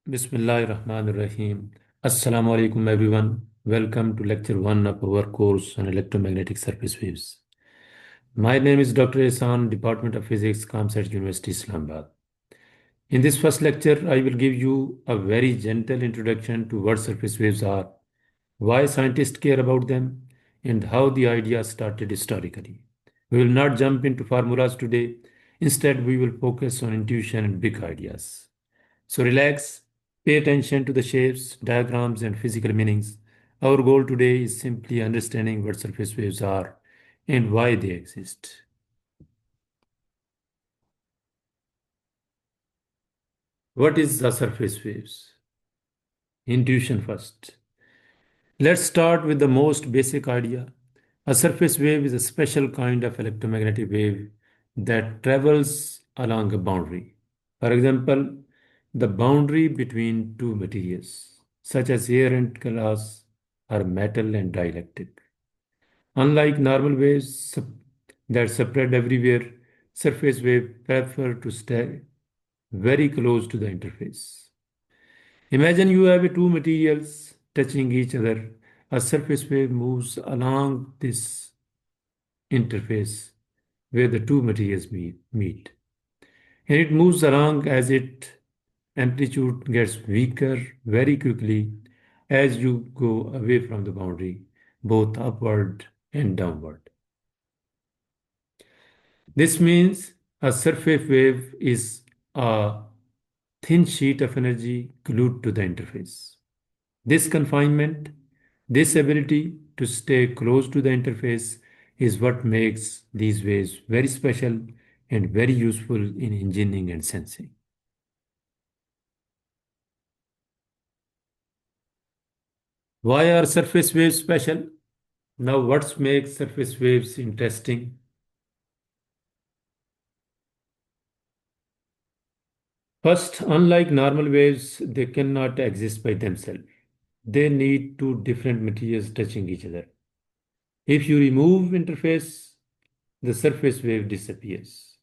Bismillahirrahmanirrahim. Assalamu alaikum everyone. Welcome to lecture 1 of our course on electromagnetic surface waves. My name is Dr. Ahsan, Department of Physics, Kamsat University, Islamabad. In this first lecture, I will give you a very gentle introduction to what surface waves are, why scientists care about them, and how the idea started historically. We will not jump into formulas today. Instead, we will focus on intuition and big ideas. So relax, pay attention to the shapes, diagrams, and physical meanings. Our goal today is simply understanding what surface waves are and why they exist. What is the surface waves? Intuition first. Let's start with the most basic idea. A surface wave is a special kind of electromagnetic wave that travels along a boundary. For example, the boundary between two materials, such as air and glass, or metal and dielectric. Unlike normal waves that spread everywhere, surface waves prefer to stay very close to the interface. Imagine you have two materials touching each other. A surface wave moves along this interface where the two materials meet. And it moves along as its amplitude gets weaker very quickly as you go away from the boundary, both upward and downward. This means a surface wave is a thin sheet of energy glued to the interface. This confinement, this ability to stay close to the interface is what makes these waves very special and very useful in engineering and sensing. Why are surface waves special? Now, what makes surface waves interesting? First, unlike normal waves, they cannot exist by themselves. They need two different materials touching each other. If you remove interface, the surface wave disappears.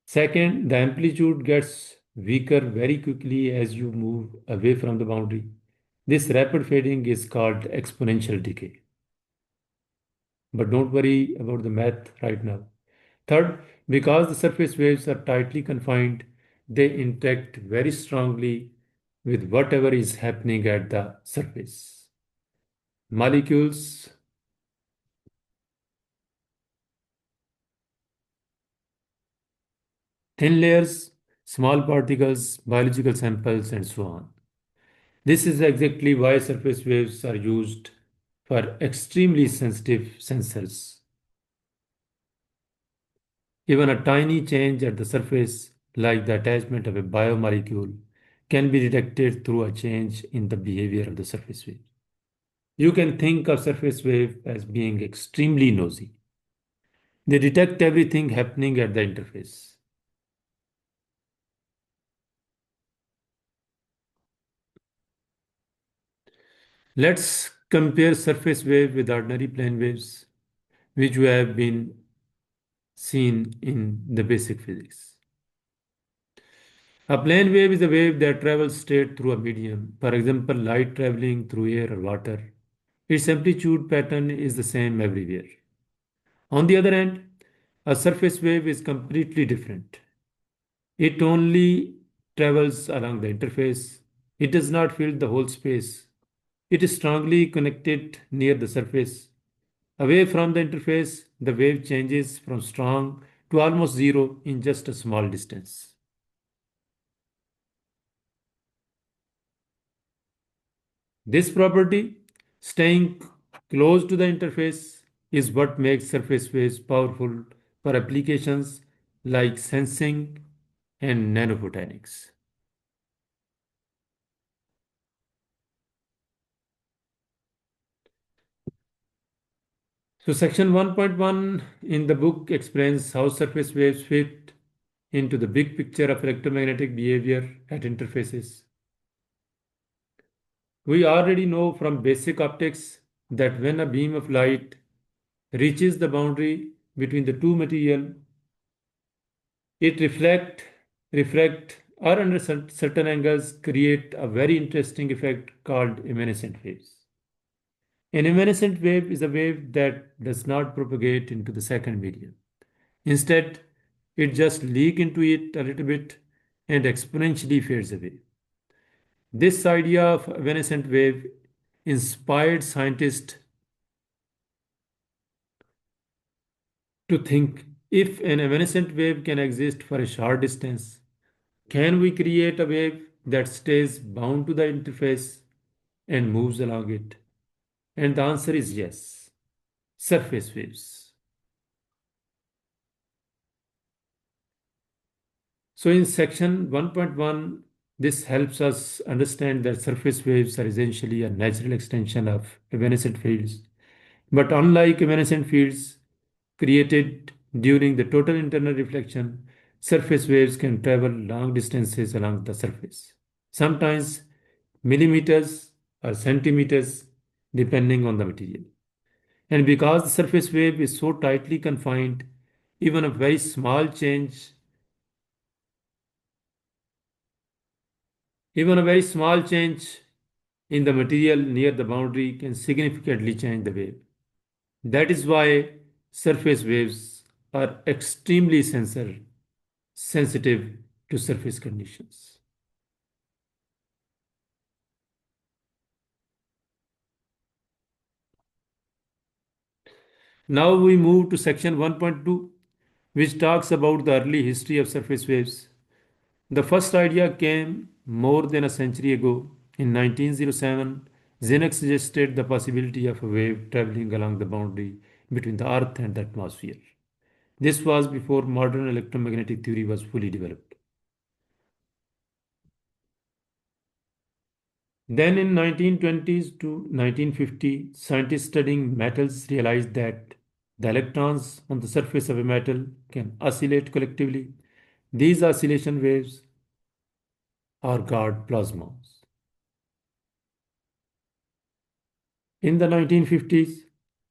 Second, the amplitude gets weaker very quickly as you move away from the boundary. This rapid fading is called exponential decay. But don't worry about the math right now. Third, because the surface waves are tightly confined, they interact very strongly with whatever is happening at the surface. Molecules, thin layers, small particles, biological samples, and so on. This is exactly why surface waves are used for extremely sensitive sensors. Even a tiny change at the surface, like the attachment of a biomolecule, can be detected through a change in the behavior of the surface wave. You can think of surface wave as being extremely nosy. They detect everything happening at the interface. Let's compare surface wave with ordinary plane waves, which we have been seen in the basic physics. A plane wave is a wave that travels straight through a medium, for example, light traveling through air or water. Its amplitude pattern is the same everywhere. On the other hand, a surface wave is completely different. It only travels along the interface. It does not fill the whole space. It is strongly connected near the surface. Away from the interface, the wave changes from strong to almost zero in just a small distance. This property, staying close to the interface, is what makes surface waves powerful for applications like sensing and nanophotonics. So, section 1.1 in the book explains how surface waves fit into the big picture of electromagnetic behavior at interfaces. We already know from basic optics that when a beam of light reaches the boundary between the two materials, it reflect or under certain angles create a very interesting effect called evanescent waves. An evanescent wave is a wave that does not propagate into the second medium. Instead, it just leaks into it a little bit and exponentially fades away. This idea of evanescent wave inspired scientists to think, if an evanescent wave can exist for a short distance, can we create a wave that stays bound to the interface and moves along it? And the answer is yes. Surface waves. So in section 1.1, this helps us understand that surface waves are essentially a natural extension of evanescent fields. But unlike evanescent fields created during the total internal reflection, surface waves can travel long distances along the surface, sometimes millimeters or centimeters, depending on the material. And because the surface wave is so tightly confined, even a very small change, even a very small change in the material near the boundary can significantly change the wave. That is why surface waves are extremely sensitive to surface conditions. Now we move to section 1.2, which talks about the early history of surface waves. The first idea came more than a century ago. In 1907, Zenneck suggested the possibility of a wave traveling along the boundary between the Earth and the atmosphere. This was before modern electromagnetic theory was fully developed. Then in 1920s to 1950, scientists studying metals realized that the electrons on the surface of a metal can oscillate collectively. These oscillation waves are called plasmons. In the 1950s,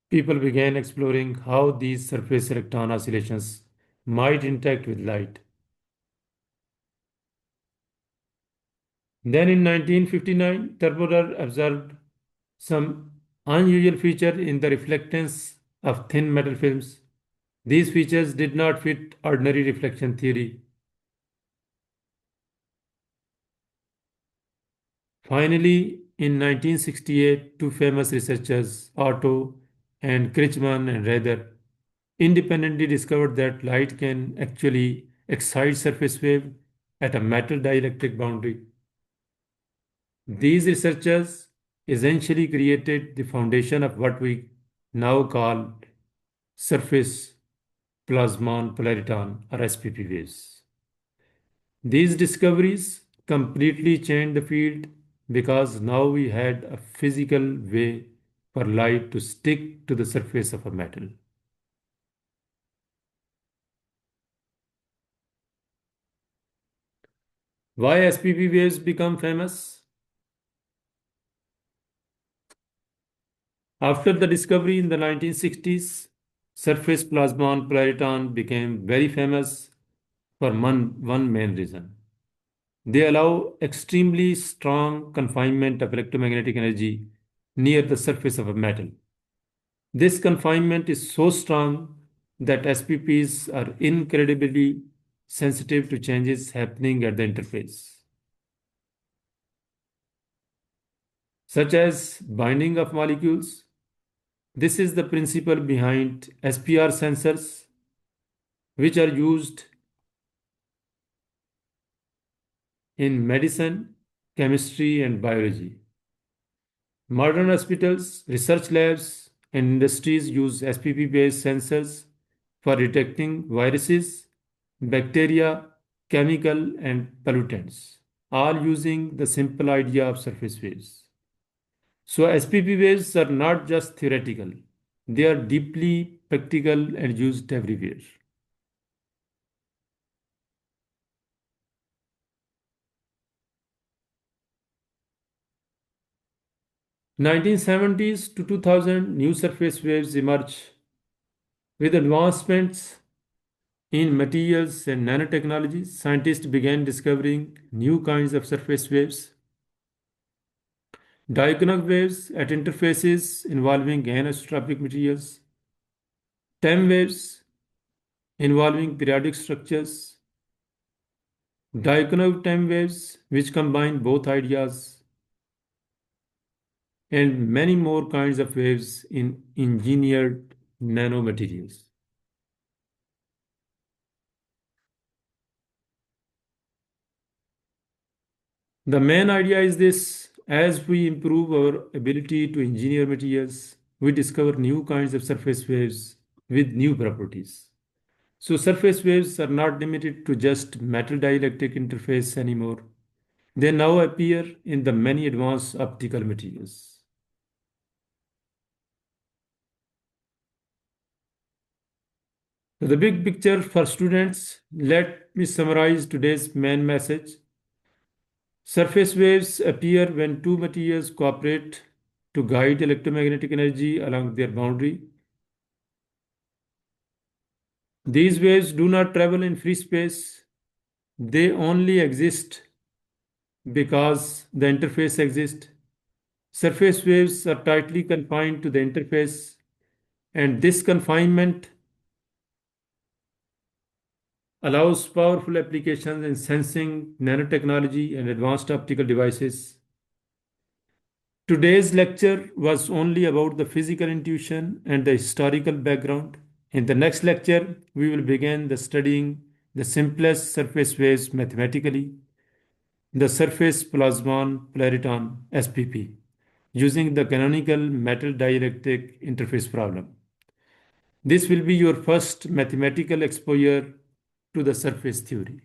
people began exploring how these surface electron oscillations might interact with light. Then in 1959, Turboder observed some unusual feature in the reflectance of thin metal films. These features did not fit ordinary reflection theory. Finally, in 1968, two famous researchers, Otto and Kretschmann-Raether, independently discovered that light can actually excite surface wave at a metal dielectric boundary. These researchers essentially created the foundation of what we now call surface plasmon-polariton or SPP waves. These discoveries completely changed the field because now we had a physical way for light to stick to the surface of a metal. Why SPP waves become famous? After the discovery in the 1960s, surface plasmon-polariton became very famous for one main reason. They allow extremely strong confinement of electromagnetic energy near the surface of a metal. This confinement is so strong that SPPs are incredibly sensitive to changes happening at the interface, such as binding of molecules. This is the principle behind SPR sensors, which are used in medicine, chemistry, and biology. Modern hospitals, research labs, and industries use SPP based sensors for detecting viruses, bacteria, chemical, and pollutants, all using the simple idea of surface waves. So, SPP waves are not just theoretical, they are deeply practical and used everywhere. 1970s to 2000, new surface waves emerge with advancements In materials and nanotechnology, scientists began discovering new kinds of surface waves. Dyakonov waves at interfaces involving anisotropic materials. Tamm waves involving periodic structures. Dyakonov Tamm waves, which combine both ideas, and many more kinds of waves in engineered nanomaterials. The main idea is this: as we improve our ability to engineer materials, we discover new kinds of surface waves with new properties. So, surface waves are not limited to just metal dielectric interface anymore. They now appear in the many advanced optical materials. So the big picture for students, let me summarize today's main message. Surface waves appear when two materials cooperate to guide electromagnetic energy along their boundary. These waves do not travel in free space, they only exist because the interface exists. Surface waves are tightly confined to the interface, and this confinement allows powerful applications in sensing, nanotechnology, and advanced optical devices. Today's lecture was only about the physical intuition and the historical background. In the next lecture, we will begin the studying the simplest surface waves mathematically, the surface plasmon-polariton SPP, using the canonical metal dielectric interface problem. This will be your first mathematical exposure to the surface theory.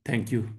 Thank you.